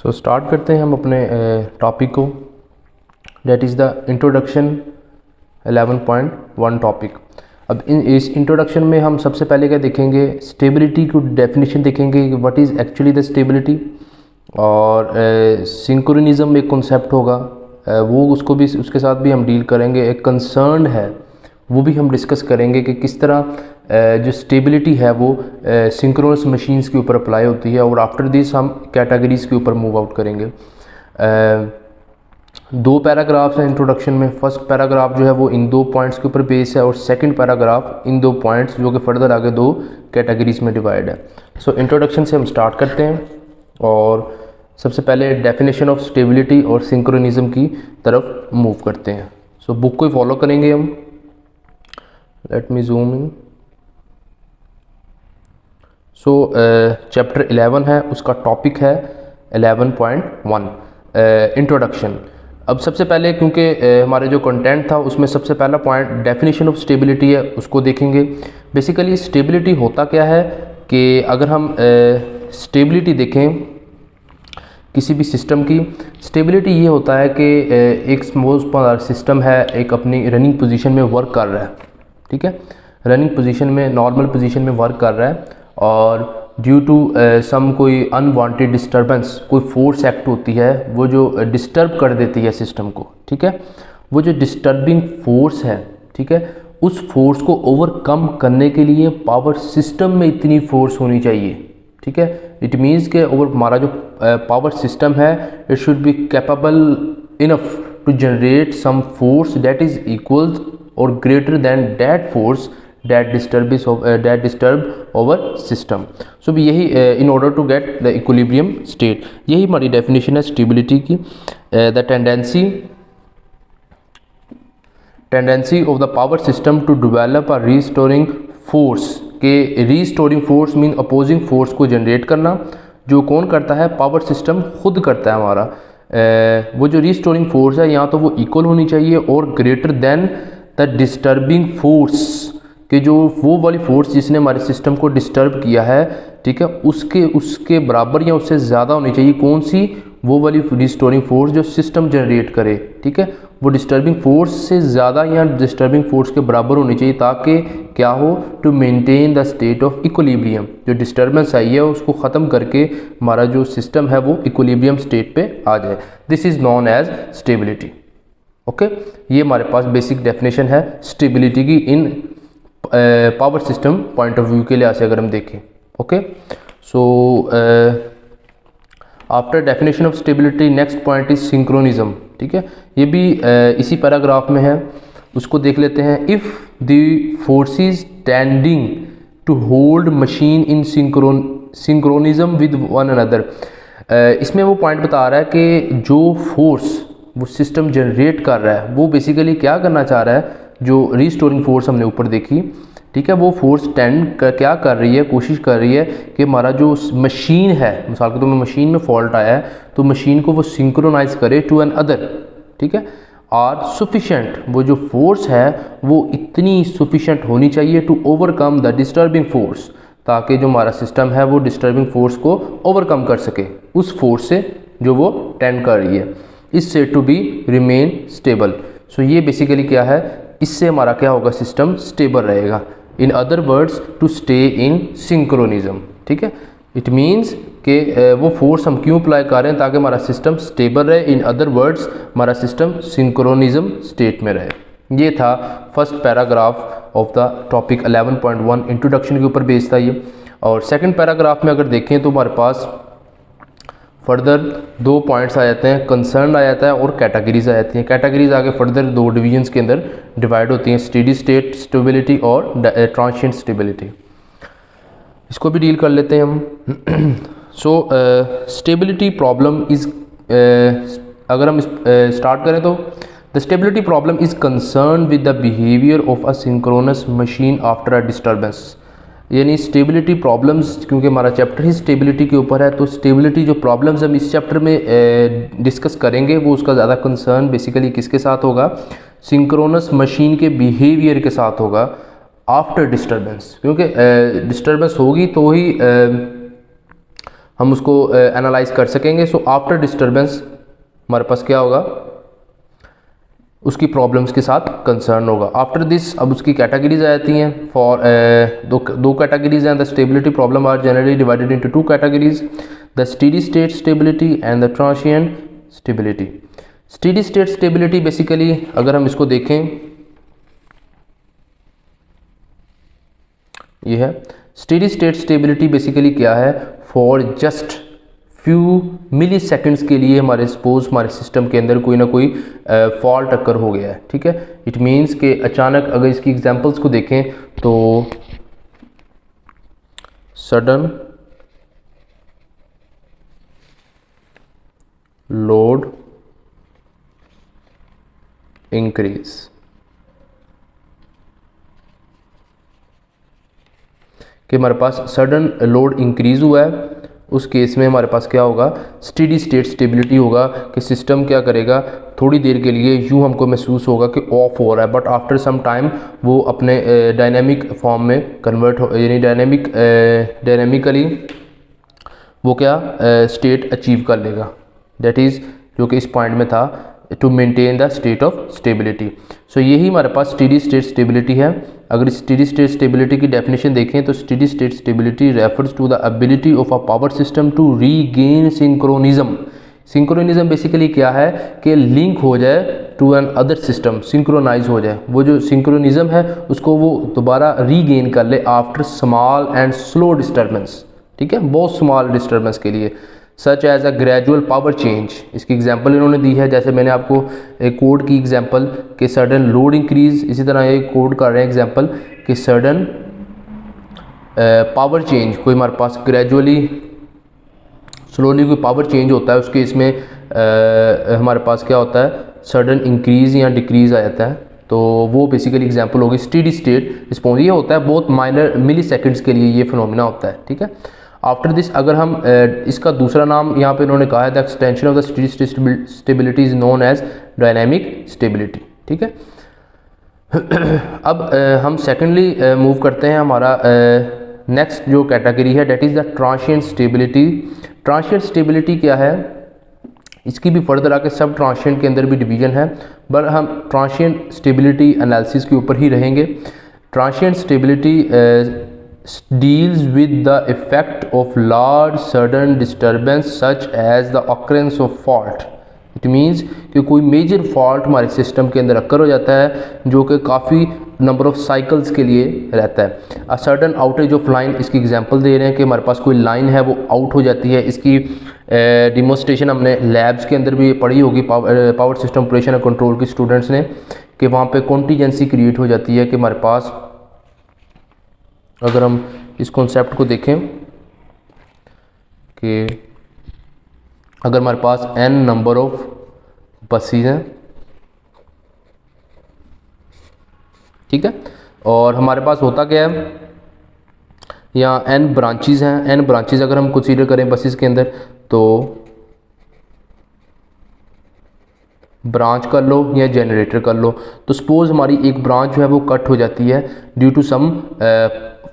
Start करते हैं हम अपने टॉपिक को, that is the introduction 11.1 topic. अब इस इंट्रोडक्शन में हम सबसे पहले क्या देखेंगे, स्टेबिलिटी की डेफिनेशन देखेंगे कि what is actually the stability, और सिंक्रोनिज्म एक कॉन्सेप्ट होगा, वो उसको भी उसके साथ भी हम डील करेंगे। एक कंसर्न है वो भी हम डिस्कस करेंगे कि किस तरह जो स्टेबिलिटी है वो सिंक्रोनस मशीन्स के ऊपर अप्लाई होती है। और आफ्टर दिस हम कैटेगरीज़ के ऊपर मूव आउट करेंगे। दो पैराग्राफ्स हैं इंट्रोडक्शन में। फर्स्ट पैराग्राफ जो है वो इन दो पॉइंट्स के ऊपर बेस है, और सेकंड पैराग्राफ इन दो पॉइंट्स जो कि फर्दर आगे दो कैटेगरीज में डिवाइड है। इंट्रोडक्शन से हम स्टार्ट करते हैं और सबसे पहले डेफिनेशन ऑफ स्टेबिलिटी और सिंक्रोनिज्म की तरफ मूव करते हैं। बुक को ही फॉलो करेंगे हम। Let me zoom in. Chapter 11 है, उसका टॉपिक है 11.1 इंट्रोडक्शन। अब सबसे पहले क्योंकि हमारे जो कंटेंट था उसमें सबसे पहला पॉइंट डेफिनेशन ऑफ स्टेबिलिटी है, उसको देखेंगे। बेसिकली स्टेबिलिटी होता क्या है कि अगर हम स्टेबिलिटी देखें किसी भी सिस्टम की, स्टेबिलिटी ये होता है कि एक स्मॉल सिस्टम है, एक अपनी रनिंग पोजीशन में वर्क कर रहा है, ठीक है, रनिंग पोजीशन में नॉर्मल पोजीशन में वर्क कर रहा है, और ड्यू टू सम कोई अनवांटेड डिस्टर्बेंस, कोई फोर्स एक्ट होती है वो जो डिस्टर्ब कर देती है सिस्टम को, ठीक है। वो जो डिस्टर्बिंग फोर्स है, ठीक है, उस फोर्स को ओवरकम करने के लिए पावर सिस्टम में इतनी फोर्स होनी चाहिए, ठीक है। इट मीन्स के ओवर हमारा जो पावर सिस्टम है it should be capable enough to generate some force that is equal or greater than that force that disturb our system। यही in order to get the equilibrium state, यही हमारी definition है stability की। the tendency of the power system to develop a restoring force, के restoring force mean opposing force को generate करना, जो कौन करता है, पावर सिस्टम खुद करता है हमारा। वो जो रिस्टोरिंग फोर्स है यहाँ तो वो इक्वल होनी चाहिए और greater than the disturbing force, कि जो वो वाली फोर्स जिसने हमारे सिस्टम को डिस्टर्ब किया है, ठीक है, उसके बराबर या उससे ज़्यादा होनी चाहिए। कौन सी? वो वाली रिस्टोरिंग फोर्स जो सिस्टम जनरेट करे, ठीक है, वो डिस्टर्बिंग फोर्स से ज़्यादा या डिस्टर्बिंग फोर्स के बराबर होनी चाहिए, ताकि क्या हो, to maintain the state of equilibrium. जो डिस्टर्बेंस आई है उसको ख़त्म करके हमारा जो सिस्टम है वो इक्विलिब्रियम स्टेट पे आ जाए। This is known as stability. Okay, ये हमारे पास बेसिक डेफिनेशन है स्टेबिलिटी की in power system point of view के लिहाज से अगर हम देखें। Okay, after definition of stability next point is synchronism, ठीक है, ये भी इसी पैराग्राफ में है, उसको देख लेते हैं। If the forces tending to hold machine in synchronism with one another, इसमें वो पॉइंट बता रहा है कि जो फोर्स वो सिस्टम जनरेट कर रहा है वो बेसिकली क्या करना चाह रहा है। जो रिस्टोरिंग फोर्स हमने ऊपर देखी, ठीक है, वो फोर्स क्या कर रही है, कोशिश कर रही है कि हमारा जो मशीन है, मिसाल के तौर पर मशीन में फॉल्ट आया है तो मशीन को वो सिंक्रोनाइज करे टू एन अदर, ठीक है, और सफिशेंट, वो जो फोर्स है वो इतनी सफिशेंट होनी चाहिए to overcome the disturbing force, ताकि जो हमारा सिस्टम है वो डिस्टर्बिंग फोर्स को ओवरकम कर सके, उस फोर्स से जो वो टेंड कर रही है, इससे टू बी रिमेन स्टेबल। ये बेसिकली क्या है, इससे हमारा क्या होगा, सिस्टम स्टेबल रहेगा। In other words to stay in synchronism, ठीक है। इट मीन्स कि वो फोर्स हम क्यों अप्लाई कर रहे हैं, ताकि हमारा सिस्टम स्टेबल रहे। इन अदर वर्ड्स हमारा सिस्टम सिंक्रोनिज्म स्टेट में रहे। ये था first paragraph of the topic 11.1 introduction के ऊपर बेस्ड था ये। और सेकंड पैराग्राफ में अगर देखें तो हमारे पास फर्दर दो पॉइंट्स आ जाते हैं, कंसर्न आ जाता है और कैटेगरीज आ जाती हैं। कैटेगरीज आगे फर्दर दो डिवीजन्स के अंदर डिवाइड होती हैं, स्टेडी स्टेट स्टेबिलिटी और ट्रांसिएंट स्टेबिलिटी। इसको भी डील कर लेते हैं हम। स्टेबिलिटी प्रॉब्लम इज़, अगर हम स्टार्ट करें तो the stability problem is concern with the behaviour of a synchronous machine after a disturbance. यानी स्टेबिलिटी प्रॉब्लम्स, क्योंकि हमारा चैप्टर ही स्टेबिलिटी के ऊपर है, तो स्टेबिलिटी जो प्रॉब्लम्स हम इस चैप्टर में डिस्कस करेंगे वो उसका ज़्यादा कंसर्न बेसिकली किसके साथ होगा, सिंक्रोनस मशीन के बिहेवियर के साथ होगा आफ्टर डिस्टर्बेंस। क्योंकि डिस्टर्बेंस होगी तो ही हम उसको एनालाइज कर सकेंगे। सो आफ्टर डिस्टर्बेंस हमारे पास क्या होगा, उसकी प्रॉब्लम्स के साथ कंसर्न होगा। आफ्टर दिस अब उसकी कैटेगरीज आ जाती हैं। फॉर दो कैटेगरीज हैं। The stability problem are generally divided into two categories, the steady state stability and the transient stability. Steady state stability basically अगर हम इसको देखें, ये है स्टेडी स्टेट स्टेबिलिटी। बेसिकली क्या है, for just few milliseconds के लिए हमारे सपोज हमारे सिस्टम के अंदर कोई ना कोई फॉल्ट अकर हो गया है, ठीक है। इट मीन्स कि अचानक अगर इसकी एग्जांपल्स को देखें तो सडन लोड इंक्रीज, कि हमारे पास सडन लोड इंक्रीज हुआ है, उस केस में हमारे पास क्या होगा, स्टेडी स्टेट स्टेबिलिटी होगा कि सिस्टम क्या करेगा, थोड़ी देर के लिए यूँ हमको महसूस होगा कि ऑफ हो रहा है, बट आफ्टर सम टाइम वो अपने डायनेमिक फॉर्म में कन्वर्ट हो, यानी डायनेमिकली वो क्या स्टेट अचीव कर लेगा। दैट इज़ जो कि इस पॉइंट में था, to maintain the state of stability. So यही हमारे पास स्टेडी स्टेट स्टेबिलिटी है। अगर स्टेडी स्टेट स्टेबिलिटी की डेफिनेशन देखें तो steady state stability refers to the ability of a power system to regain synchronism. Synchronism basically क्या है कि लिंक हो जाए to another system, synchronize हो जाए, वो जो सिंक्रोनिज्म है उसको वो दोबारा रीगेन कर ले after small and slow disturbance, ठीक है, बहुत स्मॉल डिस्टर्बेंस के लिए। Such as a gradual power change, इसकी एग्जांपल इन्होंने दी है, जैसे मैंने आपको एक कोड की एग्जांपल कि सडन लोड इंक्रीज, इसी तरह ये कोड कर रहे हैं एग्जांपल कि सडन पावर चेंज, कोई हमारे पास ग्रेजुअली स्लोली कोई पावर चेंज होता है, उसके इसमें हमारे पास क्या होता है, सडन इंक्रीज या डिक्रीज आ जाता है, तो वो बेसिकली एग्जांपल होगी स्टेडी स्टेट रिस्पॉन्स। ये होता है बहुत माइनर मिली सेकेंड्स के लिए ये फिनोमिना होता है, ठीक है। आफ्टर दिस अगर हम इसका दूसरा नाम यहाँ पे इन्होंने कहा है, the extension of the steady state stability is known as dynamic stability, ठीक है। अब हम सेकेंडली मूव करते हैं, हमारा नेक्स्ट जो कैटेगरी है that is the transient stability. Transient stability क्या है, इसकी भी फर्दर आके सब ट्रांसिएंट के अंदर भी डिवीजन है, बट हम ट्रांसिएंट स्टेबिलिटी एनालिसिस के ऊपर ही रहेंगे। Transient stability deals with the effect of large sudden disturbance such as the occurrence of fault। It means कि कोई मेजर फॉल्ट हमारे सिस्टम के अंदर अक्कर हो जाता है जो कि काफ़ी नंबर ऑफ साइकिल्स के लिए रहता है। A sudden outage of line, इसकी एग्जांपल दे रहे हैं कि हमारे पास कोई लाइन है वो आउट हो जाती है। इसकी डिमोस्ट्रेशन हमने लैब्स के अंदर भी पढ़ी होगी, पावर सिस्टम ऑपरेशन और कंट्रोल की स्टूडेंट्स ने, कि वहाँ पे कॉन्टीजेंसी क्रिएट हो जाती है कि हमारे पास अगर हम इस कॉन्सेप्ट को देखें कि अगर हमारे पास n नंबर ऑफ बसेस हैं, ठीक है, और हमारे पास होता क्या है, यहाँ n ब्रांचेस हैं, n ब्रांचेस अगर हम कंसीडर करें बसेस के अंदर, तो ब्रांच कर लो या जनरेटर कर लो, तो सपोज हमारी एक ब्रांच जो है वो कट हो जाती है ड्यू टू सम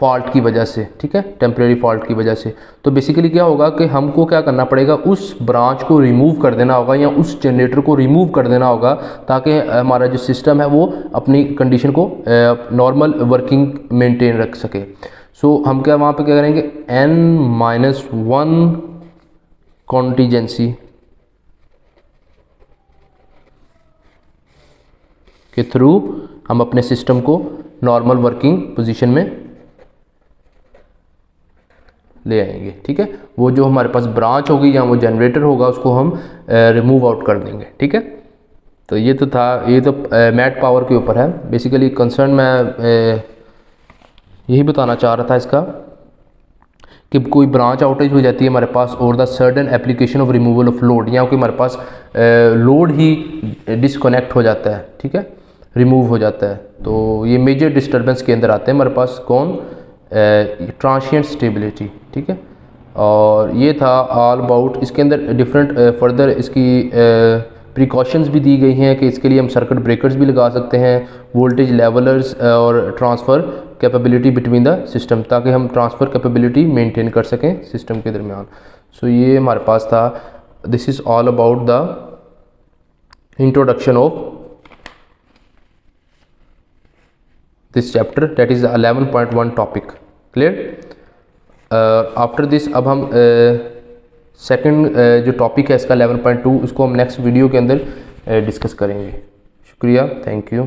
फॉल्ट की वजह से, ठीक है, टेम्परेरी फॉल्ट की वजह से। तो बेसिकली क्या होगा कि हमको क्या करना पड़ेगा, उस ब्रांच को रिमूव कर देना होगा या उस जनरेटर को रिमूव कर देना होगा ताकि हमारा जो सिस्टम है वो अपनी कंडीशन को नॉर्मल वर्किंग मेंटेन रख सके। सो हम क्या वहाँ पे क्या करेंगे, n-1 कॉन्टीजेंसी के थ्रू हम अपने सिस्टम को नॉर्मल वर्किंग पोजीशन में ले आएंगे, ठीक है। वो जो हमारे पास ब्रांच होगी या वो जनरेटर होगा उसको हम रिमूव आउट कर देंगे, ठीक है। तो ये तो था, ये तो मैट पावर के ऊपर है बेसिकली कंसर्न। मैं यही बताना चाह रहा था इसका कि कोई ब्रांच आउटेज हो जाती है हमारे पास, और the sudden application of removal of load, या कोई हमारे पास लोड ही डिसकनेक्ट हो जाता है, ठीक है, रिमूव हो जाता है, तो ये मेजर डिस्टर्बेंस के अंदर आते हैं हमारे पास कौन, ट्रांसिएंट स्टेबिलिटी, ठीक है। और ये था ऑल अबाउट, इसके अंदर डिफरेंट फर्दर इसकी प्रिकॉशंस भी दी गई हैं कि इसके लिए हम सर्किट ब्रेकर्स भी लगा सकते हैं, वोल्टेज लेवलर्स और transfer capability between the system, ताकि हम ट्रांसफ़र कैपेबिलिटी मेंटेन कर सकें सिस्टम के दरमियान। सो ये हमारे पास था, this is all about the introduction of this chapter, that is 11.1 topic. Clear? After this अब हम सेकंड जो टॉपिक है इसका 11.2, उसको हम नेक्स्ट वीडियो के अंदर डिस्कस करेंगे। शुक्रिया, थैंक यू।